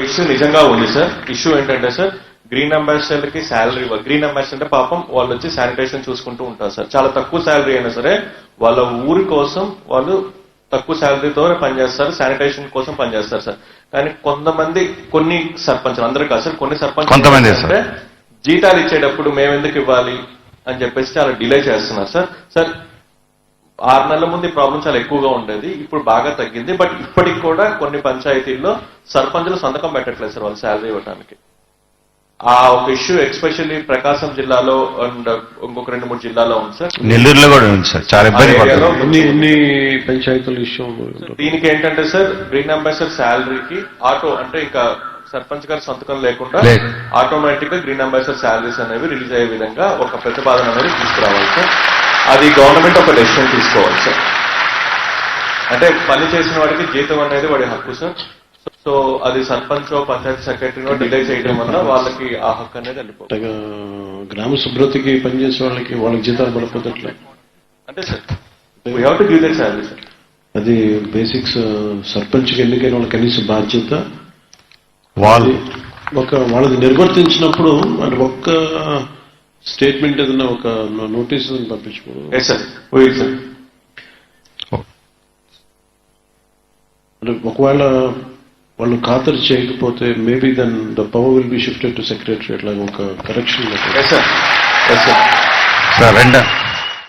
Issue నిజంగా ఉంది sir. Issue ఏంటంటే సార్, గ్రీన్ అంబాసిడర్ కి శాలరీ ఇవ్వాలి. గ్రీన్ అంబాసిడర్ అంటే పాపం వాళ్ళు వచ్చి శానిటేషన్ చూసుకుంటూ ఉంటారు సార్. చాలా తక్కువ శాలరీ అయినా సరే వాళ్ళ ఊరి కోసం వాళ్ళు తక్కువ శాలరీతో పనిచేస్తారు, శానిటేషన్ కోసం పనిచేస్తారు సార్. కానీ కొంతమంది, కొన్ని సర్పంచులు, అందరూ కాదు సార్, కొన్ని సర్పంచ్ అంటే జీతాలు ఇచ్చేటప్పుడు మేము ఎందుకు ఇవ్వాలి అని చెప్పేసి చాలా డిలే చేస్తున్నారు సార్. సార్ 6 నెలల ముందు ఈ ప్రాబ్లం చాలా ఎక్కువగా ఉండేది, ఇప్పుడు బాగా తగ్గింది. బట్ ఇప్పటికి కూడా కొన్ని పంచాయతీల్లో సర్పంచులు సంతకం పెట్టట్లేదు సార్ వాళ్ళు శాలరీ ఇవ్వడానికి. ఆ ఒక ఇష్యూ ఎస్పెషల్లీ ప్రకాశం జిల్లాలో అండ్ ఇంకొక 2-3 జిల్లాలో ఉంది సార్. నెల్లూరులో కూడా ఉంది సార్, చాలా ఇబ్బంది పడుతుంది. ఎన్ని పంచాయతీల ఇష్యూ. దీనికి ఏంటంటే సార్, గ్రీన్ అంబాసిడర్ శాలరీకి ఆటో అంటే ఇంకా సర్పంచ్ గారి సంతకం లేకుండా ఆటోమేటిక్ గా గ్రీన్ అంబాసిడర్ శాలరీస్ అనేవి రిలీజ్ అయ్యే విధంగా ఒక ప్రతిపాదన అనేది తీసుకురావాలి సార్. అది గవర్నమెంట్ ఒక డెసిషన్ తీసుకోవాలి సార్. అంటే పని చేసిన వాడికి జీతం అనేది వాడి హక్కు సార్. సో అది సర్పంచ్ పంచాయతీ సెక్రటరీనో డిలే చేయడం వల్ల వాళ్ళకి ఆ హక్కు అనేది వెళ్ళిపోతుంది. గ్రామ శుభ్రతకి పనిచేసే వాళ్ళకి జీతాలు పడిపోతట్లే అంటే sir we have to give that salary sir. అది బేసిక్స్. సర్పంచ్కి ఎన్నికైన వాళ్ళ కనీస బాధ్యత వాళ్ళది నిర్వర్తించినప్పుడు అంటే ఒక్క స్టేట్మెంట్ ఏదైనా ఒక నోటీస్ పంపించుకోవడం. అంటే ఒకవేళ వాళ్ళు ఖాతరు చేయకపోతే maybe then the power will be shifted to secretary. అట్లా ఒక కరెక్షన్. సార్